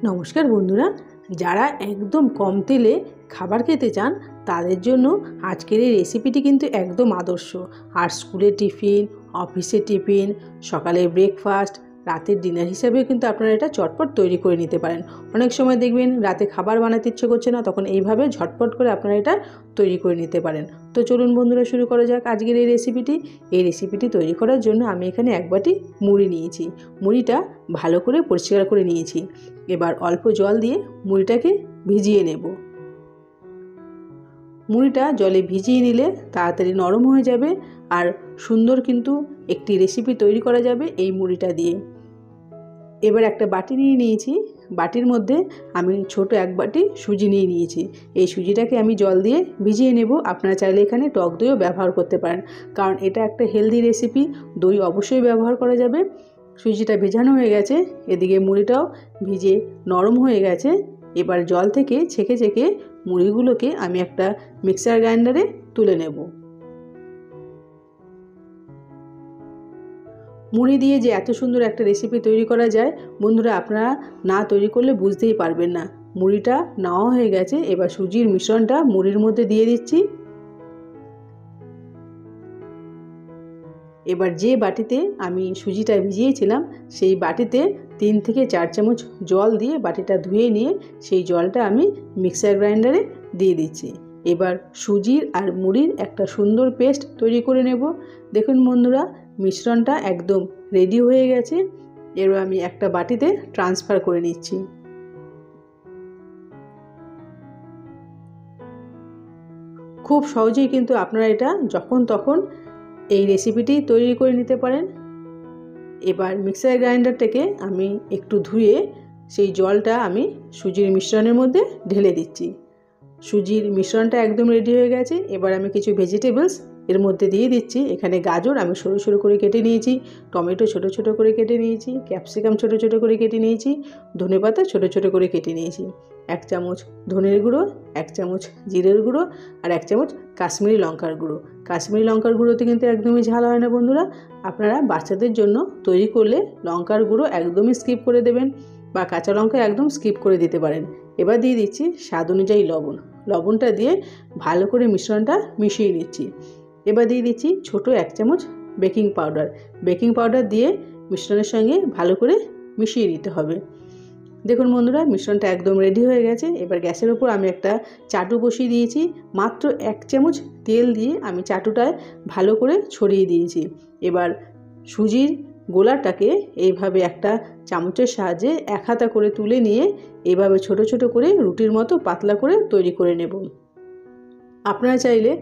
নমস্কার বন্ধুরা, যারা একদম কম তেলে খাবার খেতে চান তাদের জন্য আজকের এই রেসিপিটি কিন্তু একদম আদর্শ। আর স্কুলের টিফিন, অফিসের টিফিন, সকালের ব্রেকফাস্ট, রাতের ডিনার হিসাবেও কিন্তু আপনারা এটা চটপট তৈরি করে নিতে পারেন। অনেক সময় দেখবেন রাতে খাবার বানাতে ইচ্ছে করছে না, তখন এইভাবে ঝটপট করে আপনারা এটা তৈরি করে নিতে পারেন। তো চলুন বন্ধুরা, শুরু করা যাক আজকের এই রেসিপিটি। এই রেসিপিটি তৈরি করার জন্য আমি এখানে এক বাটি মুড়ি নিয়েছি। মুড়িটা ভালো করে পরিষ্কার করে নিয়েছি। এবার অল্প জল দিয়ে মুড়িটাকে ভিজিয়ে নেব। মুড়িটা জলে ভিজিয়ে নিলে তাড়াতাড়ি নরম হয়ে যাবে আর সুন্দর কিন্তু একটি রেসিপি তৈরি করা যাবে এই মুড়িটা দিয়ে। এবার একটা বাটি নিয়ে নিয়েছি। বাটির মধ্যে আমি ছোট এক বাটি সুজি নিয়ে নিয়েছি। এই সুজিটাকে আমি জল দিয়ে ভিজিয়ে নেব। আপনারা চাইলে এখানে টক দইও ব্যবহার করতে পারেন, কারণ এটা একটা হেলদি রেসিপি। দই অবশ্যই ব্যবহার করা যাবে। সুজিটা ভেজানো হয়ে গেছে, এদিকে মুড়িটাও ভিজে নরম হয়ে গেছে। এবার জল থেকে ছেঁকে ছেঁকে মুড়িগুলোকে আমি একটা মিক্সার গ্রাইন্ডারে তুলে নেব। মুড়ি দিয়ে যে এত সুন্দর একটা রেসিপি তৈরি করা যায় বন্ধুরা, আপনারা না তৈরি করলে বুঝতেই পারবেন না। মুড়িটা নেওয়া হয়ে গেছে, এবার সুজির মিশ্রণটা মুড়ির মধ্যে দিয়ে দিচ্ছি। এবার যে বাটিতে আমি সুজিটা ভিজিয়েছিলাম সেই বাটিতে 3 থেকে 4 চামচ জল দিয়ে বাটিটা ধুয়ে নিয়ে সেই জলটা আমি মিক্সার গ্রাইন্ডারে দিয়ে দিচ্ছি। এবার সুজির আর মুড়ির একটা সুন্দর পেস্ট তৈরি করে নেব। দেখুন বন্ধুরা, মিশ্রণটা একদম রেডি হয়ে গেছে। এবার আমি একটা বাটিতে ট্রান্সফার করে নিচ্ছি। খুব সহজেই কিন্তু আপনারা এটা যখন তখন এই রেসিপিটি তৈরি করে নিতে পারেন। এবার মিক্সার গ্রাইন্ডারটাকে আমি একটু ধুয়ে সেই জলটা আমি সুজির মিশ্রণের মধ্যে ঢেলে দিচ্ছি। সুজির মিশ্রণটা একদম রেডি হয়ে গেছে। এবার আমি কিছু ভেজিটেবলস এর মধ্যে দিয়ে দিচ্ছি। এখানে গাজর আমি সরু সরু করে কেটে নিয়েছি, টমেটো ছোট ছোট করে কেটে নিয়েছি, ক্যাপসিকাম ছোট ছোট করে কেটে নিয়েছি, ধনেপাতা ছোট ছোট করে কেটে নিয়েছি। 1 চামচ ধনের গুঁড়ো, 1 চামচ জিরের গুঁড়ো আর 1 চামচ কাশ্মীরি লঙ্কার গুঁড়ো। কাশ্মীরি লঙ্কার গুঁড়োতে কিন্তু একদমই ঝাল হয় না বন্ধুরা। আপনারা বাচ্চাদের জন্য তৈরি করলে লঙ্কার গুঁড়ো একদমই স্কিপ করে দেবেন, বা কাঁচা লঙ্কা একদম স্কিপ করে দিতে পারেন। এবার দিয়ে দিচ্ছি স্বাদ অনুযায়ী লবণ। লবণটা দিয়ে ভালো করে মিশ্রণটা মিশিয়ে নিচ্ছি। এবার দিয়ে দিচ্ছি ছোট 1 চামচ বেকিং পাউডার। বেকিং পাউডার দিয়ে মিশ্রণের সঙ্গে ভালো করে মিশিয়ে নিতে হবে। দেখুন বন্ধুরা, মিশ্রণটা একদম রেডি হয়ে গেছে। এবার গ্যাসের উপর আমি একটা চাটু বসিয়ে দিয়েছি। মাত্র 1 চামচ তেল দিয়ে আমি চাটুটায় ভালো করে ছড়িয়ে দিয়েছি। এবার সুজির গোলাটাকে এইভাবে একটা চামচের সাহায্যে 1 হাতা করে তুলে নিয়ে এইভাবে ছোট ছোট করে রুটির মতো পাতলা করে তৈরি করে নেব। আপনারা চাইলে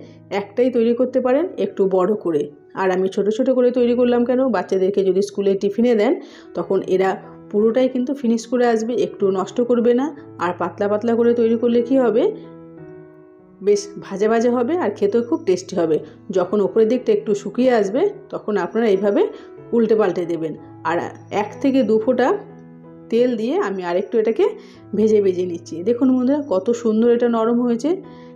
একটাই তৈরি করতে পারেন একটু বড় করে। আর আমি ছোট ছোট করে তৈরি করলাম কেন, বাচ্চাদেরকে যদি স্কুলে টিফিনে দেন তখন এরা পুরোটাই কিন্তু ফিনিশ করে আসবে, একটু নষ্ট করবে না। আর পাতলা পাতলা করে তৈরি করলে কি হবে, বেশ ভাজা ভাজা হবে আর খেতেও খুব টেস্টি হবে। যখন ওপরের দিকটা একটু শুকিয়ে আসবে তখন আপনারা এইভাবে উল্টে পাল্টে দেবেন। আর 1 থেকে 2 ফোঁটা তেল দিয়ে আমি আরেকটু এটাকে ভেজে ভেজে নিচ্ছি। দেখুন বন্ধুরা, কত সুন্দর এটা নরম হয়েছে।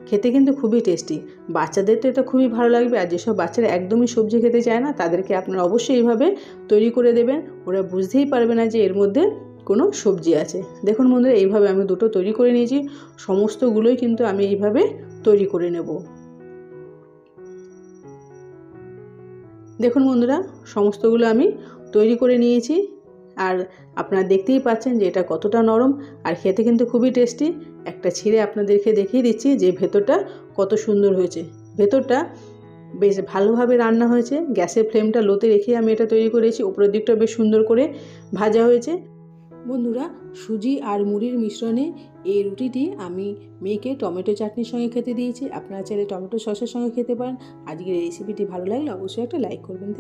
খেতে কিন্তু খুবই টেস্টি। বাচ্চাদের তো এটা খুবই ভালো লাগবে। আর যেসব বাচ্চারা একদমই সবজি খেতে চায় না তাদেরকে আপনারা অবশ্যই এইভাবে তৈরি করে দেবেন। ওরা বুঝতেই পারবে না যে এর মধ্যে কোনো সবজি আছে। দেখুন বন্ধুরা, এইভাবে আমি দুটো তৈরি করে নিয়েছি। সমস্তগুলোই কিন্তু আমি এইভাবে তৈরি করে নেব। দেখুন বন্ধুরা, সমস্তগুলো আমি তৈরি করে নিয়েছি। আর আপনারা দেখতেই পাচ্ছেন যে এটা কতটা নরম আর খেতে কিন্তু খুবই টেস্টি। একটা ছিঁড়ে আপনাদেরকে দেখিয়ে দিচ্ছি যে ভেতরটা কত সুন্দর হয়েছে। ভেতরটা বেশ ভালোভাবে রান্না হয়েছে। গ্যাসের ফ্লেমটা লোতে রেখে আমি এটা তৈরি করেছি। উপরের দিকটা বেশ সুন্দর করে ভাজা হয়েছে। বন্ধুরা, সুজি আর মুড়ির মিশ্রণে এই রুটিটি আমি মেয়েকে টমেটো চাটনির সঙ্গে খেতে দিয়েছি। আপনারা চাইলে টমেটো সসের সঙ্গে খেতে পারেন। আজকের এই রেসিপিটি ভালো লাগলে অবশ্যই একটা লাইক করবেন।